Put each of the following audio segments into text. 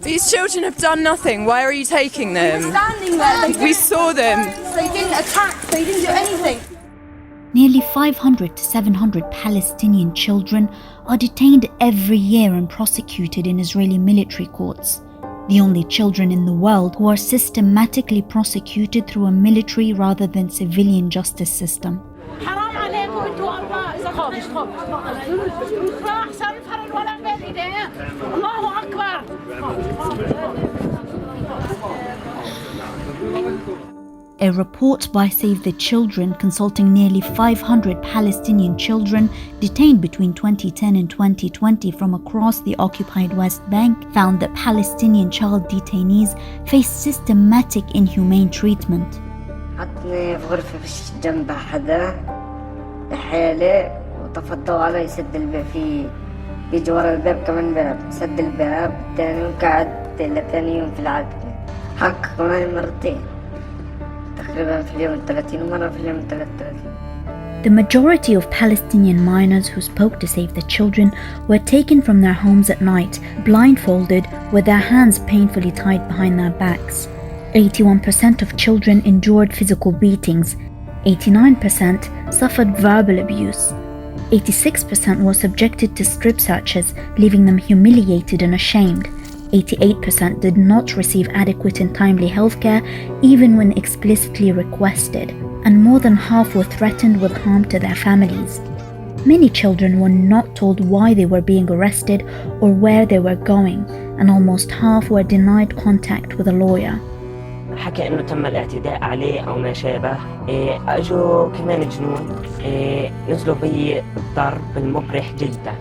These children have done nothing. Why are you taking them? They were standing there. We saw them. They didn't attack. They didn't do anything. Nearly 500 to 700 Palestinian children are detained every year and prosecuted in Israeli military courts. The only children in the world who are systematically prosecuted through a military rather than civilian justice system. A report by Save the Children, consulting nearly 500 Palestinian children detained between 2010 and 2020 from across the occupied West Bank, found that Palestinian child detainees face systematic inhumane treatment. حطني في غرفة فيش جنبها حدا لحالي وطفى الضوء علي سد الباب في بيجي ورا الباب كمان باب سد الباب تاني وقعدت لتاني يوم في العتبة حقق معي مرتين تقريبا في اليوم 30 ومرة في اليوم 33. The majority of Palestinian minors who spoke to Save the Children were taken from their homes at night, blindfolded, with their hands painfully tied behind their backs. 81% of children endured physical beatings. 89% suffered verbal abuse. 86% were subjected to strip searches, leaving them humiliated and ashamed. 88% did not receive adequate and timely healthcare, even when explicitly requested, and more than half were threatened with harm to their families. Many children were not told why they were being arrested or where they were going, and almost half were denied contact with a lawyer. حكى انه تم الاعتداء عليه او ما شابه. اجوا كمان جنون نزلوا بي ضرب المبرح جدا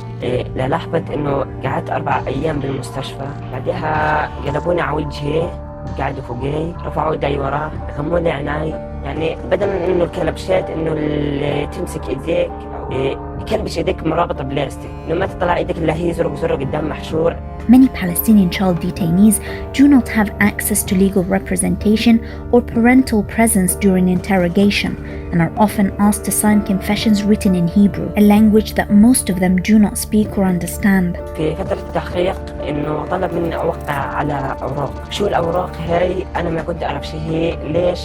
للحظة انه قعدت 4 ايام بالمستشفى. بعدها قلبوني على وجهي، قعدوا فوقي، رفعوا ايدي وراه، غموني عيني. يعني بدل من انه الكلبشات انه اللي تمسك ايديك يكلبش ايديك مرابطه بلاستيك، انه ما تطلع ايدك الا هي زرق قدام محشور. Many Palestinian child detainees do not have access to legal representation or parental presence during interrogation and are often asked to sign confessions written in Hebrew, a language that most of them do not speak or understand. في فترة التحقيق انه طلب مني اوقع على اوراق. شو الاوراق هاي؟ انا ما كنت اعرف شو هي، ليش؟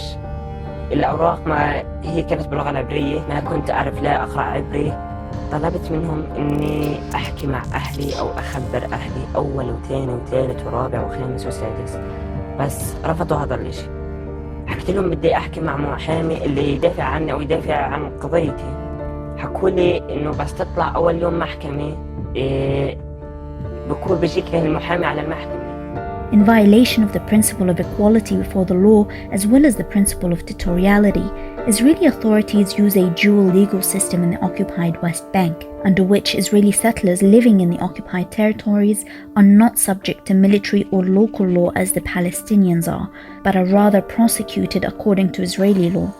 الاوراق ما هي كانت باللغة العبرية، ما كنت اعرف لا اقرأ عبري. طلبت منهم اني احكي مع اهلي او اخبر اهلي اول وثاني وثالث ورابع وخامس وسادس، بس رفضوا هذا الاشي. حكيت لهم بدي احكي مع محامي اللي يدافع عني او يدافع عن قضيتي. حكوا لي انه بس تطلع اول يوم محكمة بكون بيجيك المحامي على المحكمة. In violation of the principle of equality before the law, as well as the principle of territoriality, Israeli authorities use a dual legal system in the occupied West Bank, under which Israeli settlers living in the occupied territories are not subject to military or local law as the Palestinians are, but are rather prosecuted according to Israeli law.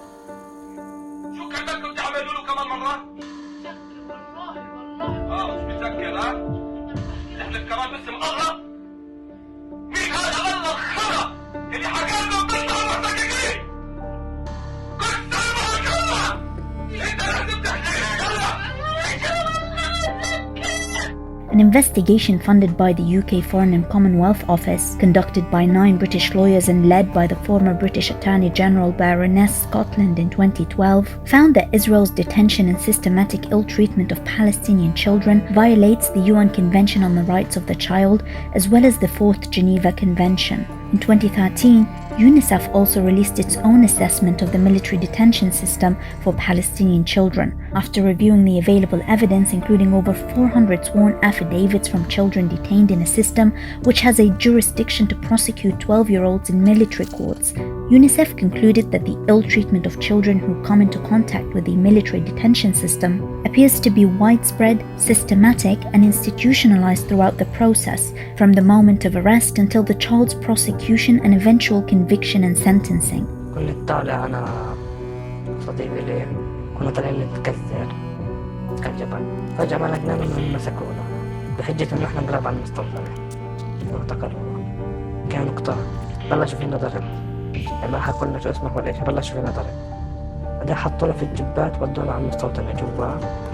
An investigation funded by the UK Foreign and Commonwealth Office, conducted by 9 British lawyers and led by the former British Attorney General Baroness Scotland in 2012, found that Israel's detention and systematic ill treatment of Palestinian children violates the UN Convention on the Rights of the Child as well as the 4th Geneva Convention. In 2013, UNICEF also released its own assessment of the military detention system for Palestinian children, after reviewing the available evidence, including over 400 sworn affidavits from children detained in a system which has a jurisdiction to prosecute 12-year-olds in military courts. UNICEF concluded that the ill treatment of children who come into contact with the military detention system appears to be widespread, systematic, and institutionalized throughout the process, from the moment of arrest until the child's prosecution and eventual conviction and sentencing. كنت طالع أنا صديقي لي كنا طالعين نتكثر كالجبل، فجأة ما لقينا منهم مسكونا بحجة إنه إحنا نضرب على المستوطنة واعتقلوا. كانوا كتار بلشوا فينا ضرب، ما حكولنا شو اسمه ولا شيء، بلشوا فينا ضرب. بعدين حطونا في الجبات ودونا على المستوطنة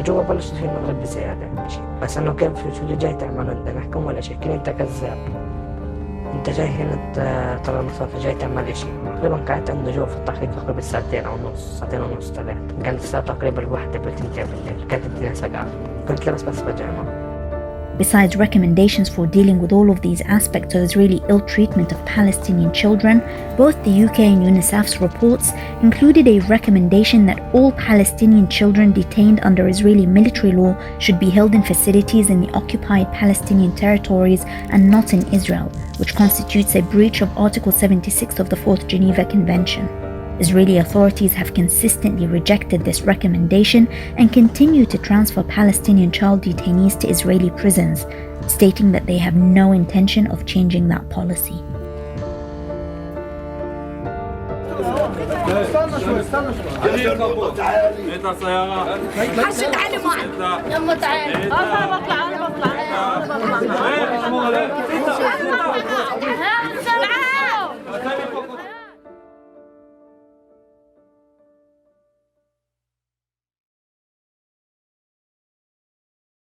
جوا بلشوا فينا ضرب بزيادة شيء، بس إنه كيف شو اللي جاي تعمل عندنا؟ نحكم ولا شيء، كنت أنت كذاب، كنت جاي هنا طلع المصطفى جاي تعمل إشي. تقريبا قعدت عنده جوا في التحقيق تقريبا ساعتين أو نص، ساعتين ونص 3. كانت الساعة تقريبا 1 بالليل، كانت الدنيا ساقعة، كنت لابس بس بيجامة. Besides recommendations for dealing with all of these aspects of Israeli ill treatment of Palestinian children, both the UK and UNICEF's reports included a recommendation that all Palestinian children detained under Israeli military law should be held in facilities in the occupied Palestinian territories and not in Israel, which constitutes a breach of Article 76 of the 4th Geneva Convention. Israeli authorities have consistently rejected this recommendation and continue to transfer Palestinian child detainees to Israeli prisons, stating that they have no intention of changing that policy. تعالي